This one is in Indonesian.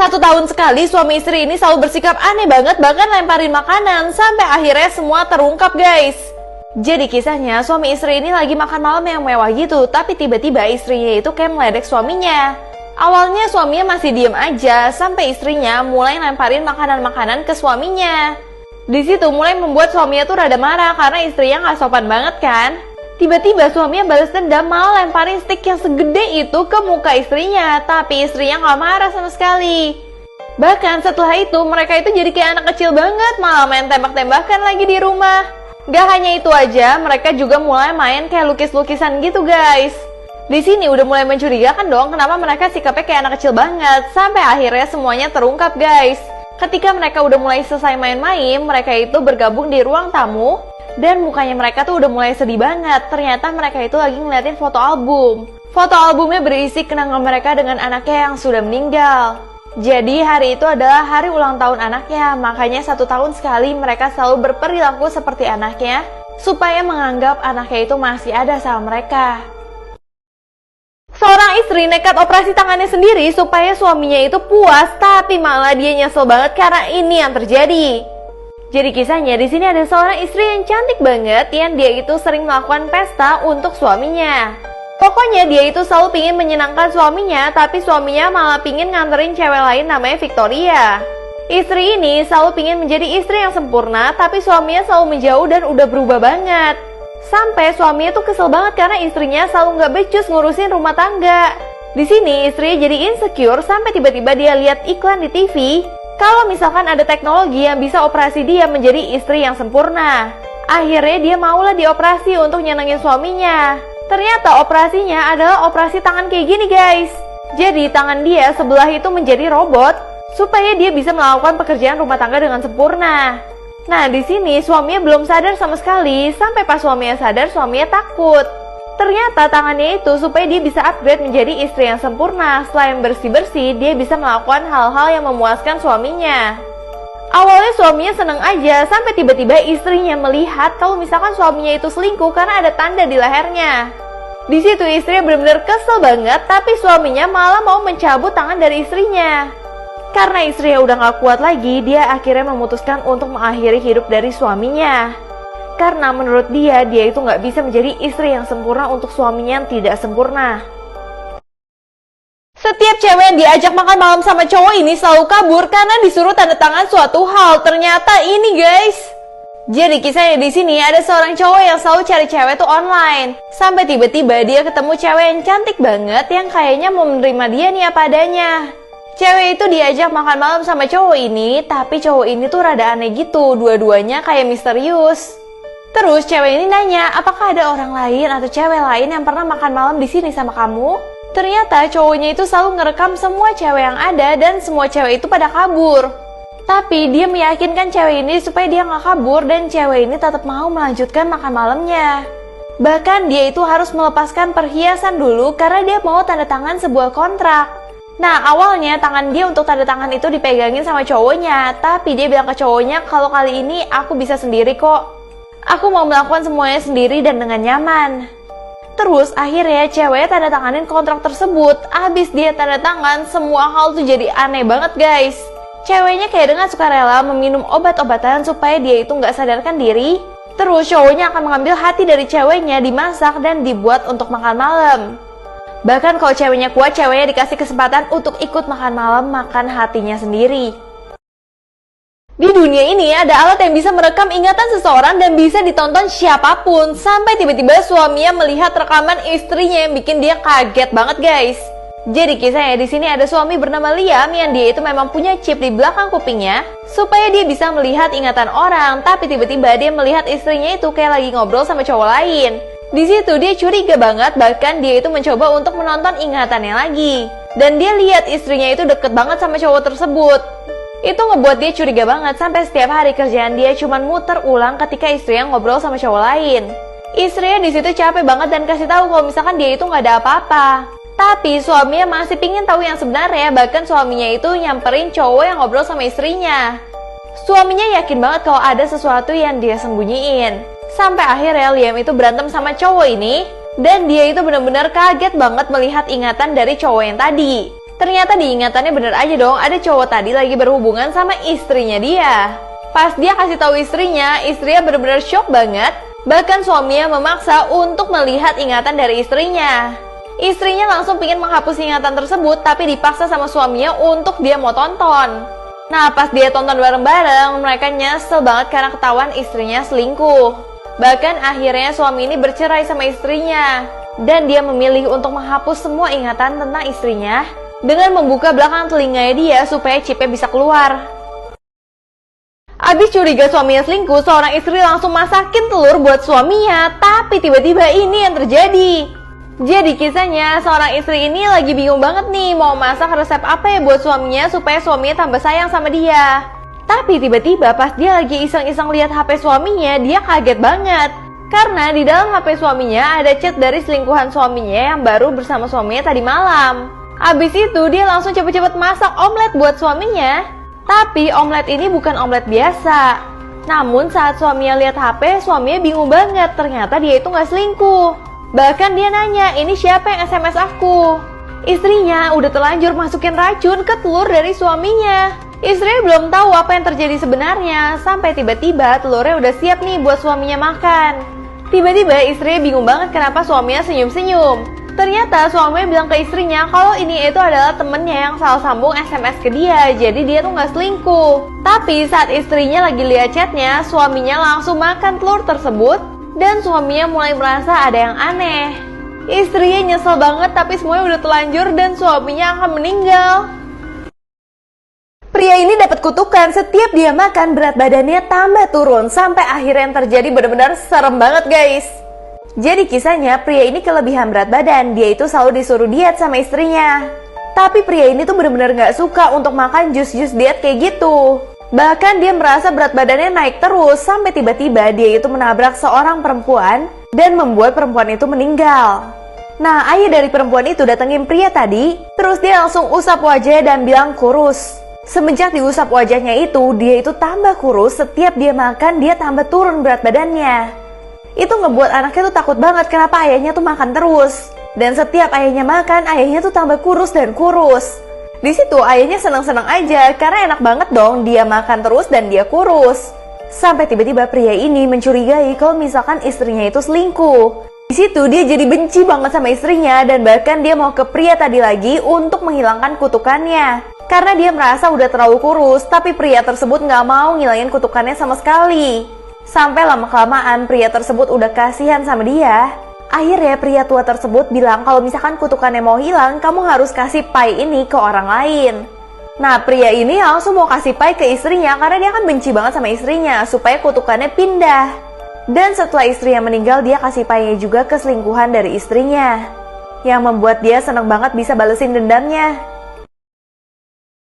1 tahun sekali suami istri ini selalu bersikap aneh banget, bahkan lemparin makanan, sampai akhirnya semua terungkap guys. Jadi kisahnya suami istri ini lagi makan malam yang mewah gitu, tapi tiba-tiba istrinya itu kayak meledek suaminya. Awalnya suaminya masih diem aja, sampai istrinya mulai lemparin makanan-makanan ke suaminya. Di situ mulai membuat suaminya tuh rada marah karena istrinya nggak sopan banget kan. Tiba-tiba suaminya balas dendam, malah lemparin stick yang segede itu ke muka istrinya, tapi istrinya nggak marah sama sekali. Bahkan setelah itu mereka itu jadi kayak anak kecil banget, malah main tembak-tembakan lagi di rumah. Gak hanya itu aja, mereka juga mulai main kayak lukis-lukisan gitu guys. Di sini udah mulai mencurigakan dong kenapa mereka sikapnya kayak anak kecil banget, sampai akhirnya semuanya terungkap guys. Ketika mereka udah mulai selesai main-main, mereka itu bergabung di ruang tamu. Dan mukanya mereka tuh udah mulai sedih banget. Ternyata mereka itu lagi ngeliatin foto album. Foto albumnya berisi kenangan mereka dengan anaknya yang sudah meninggal. Jadi hari itu adalah hari ulang tahun anaknya. Makanya 1 tahun sekali mereka selalu berperilaku seperti anaknya, supaya menganggap anaknya itu masih ada sama mereka. Seorang istri nekat operasi tangannya sendiri supaya suaminya itu puas, tapi malah dia nyesel banget karena ini yang terjadi. Jadi kisahnya di sini ada seorang istri yang cantik banget yang dia itu sering melakukan pesta untuk suaminya. Pokoknya dia itu selalu pingin menyenangkan suaminya, tapi suaminya malah pingin nganterin cewek lain namanya Victoria. Istri ini selalu pingin menjadi istri yang sempurna, tapi suaminya selalu menjauh dan udah berubah banget. Sampai suaminya tuh kesel banget karena istrinya selalu nggak becus ngurusin rumah tangga. Di sini istrinya jadi insecure sampai tiba-tiba dia lihat iklan di TV. Kalau misalkan ada teknologi yang bisa operasi dia menjadi istri yang sempurna. Akhirnya dia maulah dioperasi untuk nyenengin suaminya. Ternyata operasinya adalah operasi tangan kayak gini guys. Jadi tangan dia sebelah itu menjadi robot supaya dia bisa melakukan pekerjaan rumah tangga dengan sempurna. Nah di sini suaminya belum sadar sama sekali, sampai pas suaminya sadar suaminya takut. Ternyata tangannya itu supaya dia bisa upgrade menjadi istri yang sempurna. Selain bersih-bersih, dia bisa melakukan hal-hal yang memuaskan suaminya. Awalnya suaminya seneng aja, sampai tiba-tiba istrinya melihat kalau misalkan suaminya itu selingkuh karena ada tanda di lehernya. Di situ istrinya benar-benar kesel banget, tapi suaminya malah mau mencabut tangan dari istrinya. Karena istrinya udah gak kuat lagi, dia akhirnya memutuskan untuk mengakhiri hidup dari suaminya. Karena menurut dia itu nggak bisa menjadi istri yang sempurna untuk suaminya yang tidak sempurna. Setiap cewek yang diajak makan malam sama cowok ini selalu kabur karena disuruh tanda tangan suatu hal. Ternyata ini guys. Jadi kisahnya di sini ada seorang cowok yang selalu cari cewek tuh online. Sampai tiba-tiba dia ketemu cewek yang cantik banget yang kayaknya mau menerima dia nih apa adanya. Cewek itu diajak makan malam sama cowok ini, tapi cowok ini tuh rada aneh gitu. Dua-duanya kayak misterius. Terus cewek ini nanya, apakah ada orang lain atau cewek lain yang pernah makan malam di sini sama kamu? Ternyata cowoknya itu selalu ngerekam semua cewek yang ada dan semua cewek itu pada kabur. Tapi dia meyakinkan cewek ini supaya dia nggak kabur dan cewek ini tetap mau melanjutkan makan malamnya. Bahkan dia itu harus melepaskan perhiasan dulu karena dia mau tanda tangan sebuah kontrak. Nah awalnya tangan dia untuk tanda tangan itu dipegangin sama cowoknya, tapi dia bilang ke cowoknya kalau kali ini aku bisa sendiri kok. Aku mau melakukan semuanya sendiri dan dengan nyaman. Terus akhirnya ceweknya tanda tanganin kontrak tersebut. Abis dia tanda tangan, semua hal tuh jadi aneh banget guys. Ceweknya kayak dengan sukarela meminum obat-obatan supaya dia itu nggak sadarkan diri. Terus cowoknya akan mengambil hati dari ceweknya, dimasak dan dibuat untuk makan malam. Bahkan kalau ceweknya kuat, ceweknya dikasih kesempatan untuk ikut makan malam, makan hatinya sendiri. Di dunia ini ada alat yang bisa merekam ingatan seseorang dan bisa ditonton siapapun. Sampai tiba-tiba suaminya melihat rekaman istrinya yang bikin dia kaget banget guys. Jadi kisahnya di sini ada suami bernama Liam yang dia itu memang punya chip di belakang kupingnya supaya dia bisa melihat ingatan orang. Tapi tiba-tiba dia melihat istrinya itu kayak lagi ngobrol sama cowok lain. Di situ dia curiga banget, bahkan dia itu mencoba untuk menonton ingatannya lagi. Dan dia lihat istrinya itu deket banget sama cowok tersebut. Itu ngebuat dia curiga banget sampai setiap hari kerjaan dia cuman muter ulang ketika istrinya ngobrol sama cowok lain. Istrinya di situ capek banget dan kasih tahu kalau misalkan dia itu nggak ada apa-apa. Tapi suaminya masih pingin tahu yang sebenarnya, bahkan suaminya itu nyamperin cowok yang ngobrol sama istrinya. Suaminya yakin banget kalau ada sesuatu yang dia sembunyiin. Sampai akhirnya Liam itu berantem sama cowok ini dan dia itu benar-benar kaget banget melihat ingatan dari cowok yang tadi. Ternyata diingatannya bener aja dong, ada cowok tadi lagi berhubungan sama istrinya dia. Pas dia kasih tahu istrinya bener-bener shock banget. Bahkan suaminya memaksa untuk melihat ingatan dari istrinya. Istrinya langsung pingin menghapus ingatan tersebut, tapi dipaksa sama suaminya untuk dia mau tonton. Nah, pas dia tonton bareng-bareng, mereka nyesel banget karena ketahuan istrinya selingkuh. Bahkan akhirnya suami ini bercerai sama istrinya. Dan dia memilih untuk menghapus semua ingatan tentang istrinya dengan membuka belakang telinganya dia supaya chipnya bisa keluar. Abis curiga suaminya selingkuh, seorang istri langsung masakin telur buat suaminya. Tapi tiba-tiba ini yang terjadi. Jadi kisahnya, seorang istri ini lagi bingung banget nih mau masak resep apa ya buat suaminya supaya suaminya tambah sayang sama dia. Tapi tiba-tiba pas dia lagi iseng-iseng lihat HP suaminya, dia kaget banget. Karena di dalam HP suaminya ada chat dari selingkuhan suaminya yang baru bersama suaminya tadi malam. Abis itu dia langsung cepet-cepet masak omelet buat suaminya. Tapi omelet ini bukan omelet biasa. Namun saat suaminya lihat HP, suaminya bingung banget. Ternyata dia itu gak selingkuh. Bahkan dia nanya, ini siapa yang SMS aku? Istrinya udah terlanjur masukin racun ke telur dari suaminya. Istrinya belum tahu apa yang terjadi sebenarnya. Sampai tiba-tiba telurnya udah siap nih buat suaminya makan. Tiba-tiba istrinya bingung banget kenapa suaminya senyum-senyum. Ternyata suaminya bilang ke istrinya kalau ini itu adalah temennya yang salah sambung SMS ke dia. Jadi dia tuh gak selingkuh. Tapi saat istrinya lagi lihat chatnya, suaminya langsung makan telur tersebut. Dan suaminya mulai merasa ada yang aneh. Istrinya nyesel banget tapi semuanya udah telanjur dan suaminya akan meninggal. Pria ini dapat kutukan setiap dia makan berat badannya tambah turun. Sampai akhirnya yang terjadi benar-benar serem banget guys. Jadi kisahnya pria ini kelebihan berat badan, dia itu selalu disuruh diet sama istrinya. Tapi pria ini tuh bener-bener gak suka untuk makan jus-jus diet kayak gitu. Bahkan dia merasa berat badannya naik terus sampai tiba-tiba dia itu menabrak seorang perempuan dan membuat perempuan itu meninggal. Nah, ayah dari perempuan itu datengin pria tadi, terus dia langsung usap wajahnya dan bilang kurus. Semenjak diusap wajahnya itu, dia itu tambah kurus, setiap dia makan dia tambah turun berat badannya. Itu ngebuat anaknya tuh takut banget kenapa ayahnya tuh makan terus. Dan setiap ayahnya makan, ayahnya tuh tambah kurus dan kurus. Di situ ayahnya senang-senang aja karena enak banget dong dia makan terus dan dia kurus. Sampai tiba-tiba pria ini mencurigai kalau misalkan istrinya itu selingkuh. Di situ dia jadi benci banget sama istrinya dan bahkan dia mau ke pria tadi lagi untuk menghilangkan kutukannya. Karena dia merasa udah terlalu kurus, tapi pria tersebut nggak mau ngilangin kutukannya sama sekali. Sampai lama-kelamaan pria tersebut udah kasihan sama dia. Akhirnya pria tua tersebut bilang kalau misalkan kutukannya mau hilang, kamu harus kasih pai ini ke orang lain. Nah, pria ini langsung mau kasih pai ke istrinya karena dia kan benci banget sama istrinya supaya kutukannya pindah. Dan setelah istrinya meninggal, dia kasih painya juga ke selingkuhan dari istrinya. Yang membuat dia seneng banget bisa balesin dendamnya.